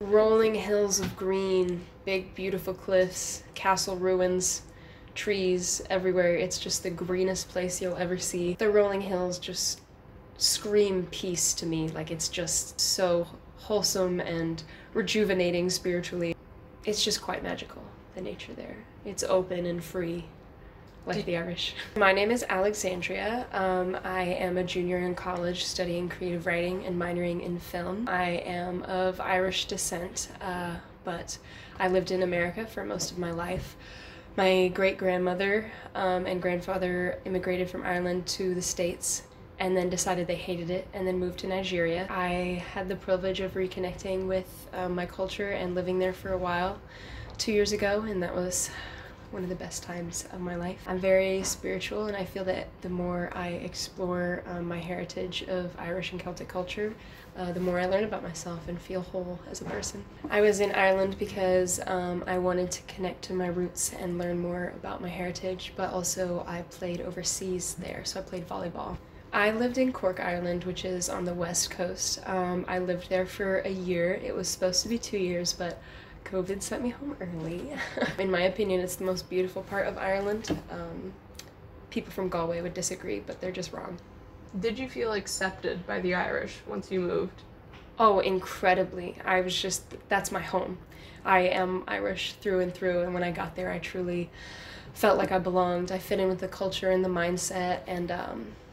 Rolling hills of green, big beautiful cliffs, castle ruins, trees everywhere. It's just the greenest place you'll ever see. The rolling hills just scream peace to me. Like, it's just so wholesome and rejuvenating spiritually. It's just quite magical, the nature there. It's open and free, like the Irish. My name is Alexandria. I am a junior in college studying creative writing and minoring in film. I am of Irish descent, but I lived in America for most of my life. My great-grandmother and grandfather immigrated from Ireland to the States and then decided they hated it and then moved to Nigeria. I had the privilege of reconnecting with my culture and living there for a while 2 years ago, and that was one of the best times of my life. I'm very spiritual, and I feel that the more I explore my heritage of Irish and Celtic culture, the more I learn about myself and feel whole as a person. I was in Ireland because I wanted to connect to my roots and learn more about my heritage, but also I played overseas there, so I played volleyball. I lived in Cork, Ireland, which is on the west coast. I lived there for a year. It was supposed to be 2 years, but COVID sent me home early. In my opinion, it's the most beautiful part of Ireland. People from Galway would disagree, but they're just wrong. Did you feel accepted by the Irish once you moved? Oh, incredibly. I was just, that's my home. I am Irish through and through, and when I got there, I truly felt like I belonged. I fit in with the culture and the mindset, and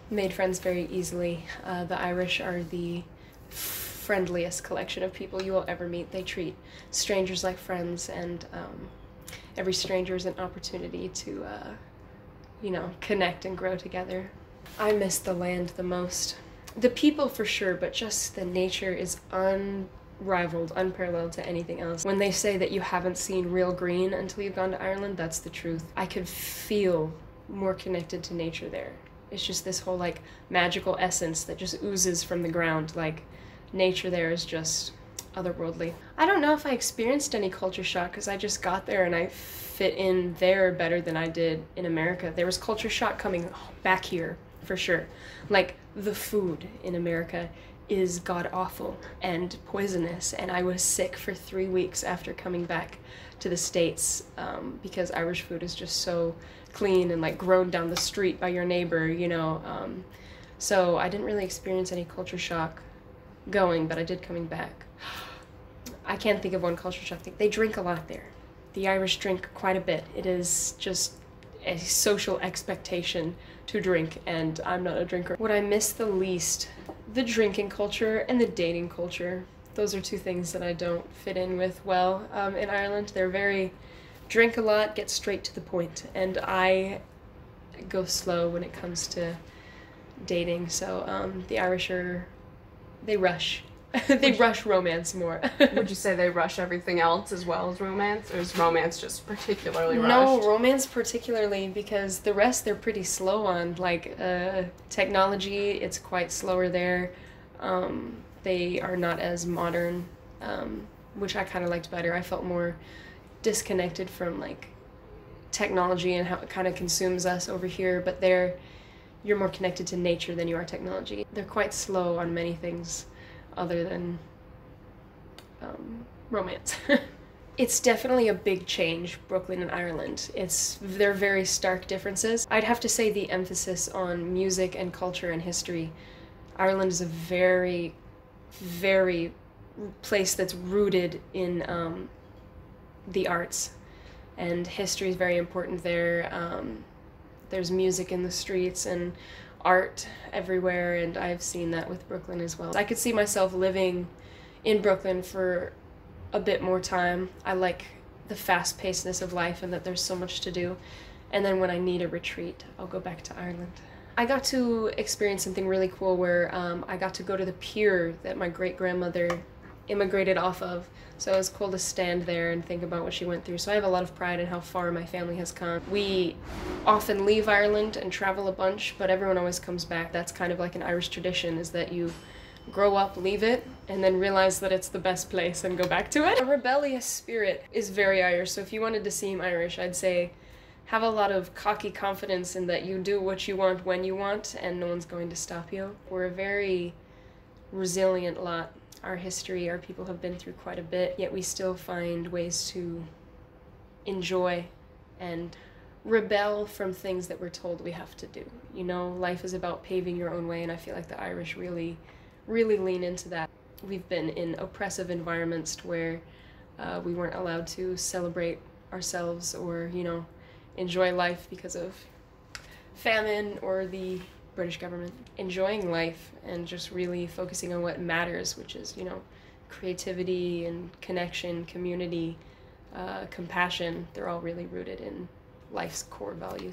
made friends very easily. The Irish are the friendliest collection of people you will ever meet. They treat strangers like friends, and every stranger is an opportunity to, you know, connect and grow together. I miss the land the most. The people for sure, but just the nature is unrivaled, unparalleled to anything else. When they say that you haven't seen real green until you've gone to Ireland, that's the truth. I could feel more connected to nature there. It's just this whole like magical essence that just oozes from the ground. Like, nature there is just otherworldly. I don't know if I experienced any culture shock because I just got there and I fit in there better than I did in America. There was culture shock coming back here, for sure. Like, the food in America is god-awful and poisonous, and I was sick for 3 weeks after coming back to the States because Irish food is just so clean and like grown down the street by your neighbor, you know. So I didn't really experience any culture shock going, but I did coming back. I can't think of one culture shock thing. They drink a lot there. The Irish drink quite a bit. It is just a social expectation to drink, and I'm not a drinker. What I miss the least, the drinking culture and the dating culture. Those are two things that I don't fit in with well in Ireland. They're very drink a lot, get straight to the point, and I go slow when it comes to dating. So the Irish are, they rush. They rush romance more. Would you say they rush everything else as well as romance, or is romance just particularly rushed? No, romance particularly, because the rest they're pretty slow on. Like technology, it's quite slower there. They are not as modern, which I kind of liked better. I felt more disconnected from like technology and how it kind of consumes us over here, but you're more connected to nature than you are technology. They're quite slow on many things other than romance. It's definitely a big change, Brooklyn and Ireland. They're very stark differences. I'd have to say the emphasis on music and culture and history. Ireland is a very, very place that's rooted in the arts, and history is very important there. There's music in the streets and art everywhere, and I've seen that with Brooklyn as well. I could see myself living in Brooklyn for a bit more time. I like the fast-pacedness of life and that there's so much to do. And then when I need a retreat, I'll go back to Ireland. I got to experience something really cool where I got to go to the pier that my great-grandmother immigrated off of. So it was cool to stand there and think about what she went through. So I have a lot of pride in how far my family has come. We often leave Ireland and travel a bunch, but everyone always comes back. That's kind of like an Irish tradition, is that you grow up, leave it, and then realize that it's the best place and go back to it. A rebellious spirit is very Irish, so if you wanted to seem Irish, I'd say have a lot of cocky confidence in that you do what you want when you want, and no one's going to stop you. We're a very resilient lot. our history, our people have been through quite a bit, yet we still find ways to enjoy and rebel from things that we're told we have to do. You know, life is about paving your own way, and I feel like the Irish really, really lean into that. We've been in oppressive environments where we weren't allowed to celebrate ourselves or, you know, enjoy life because of famine or the British government. Enjoying life and just really focusing on what matters, which is, you know, creativity and connection, community, compassion. They're all really rooted in life's core values.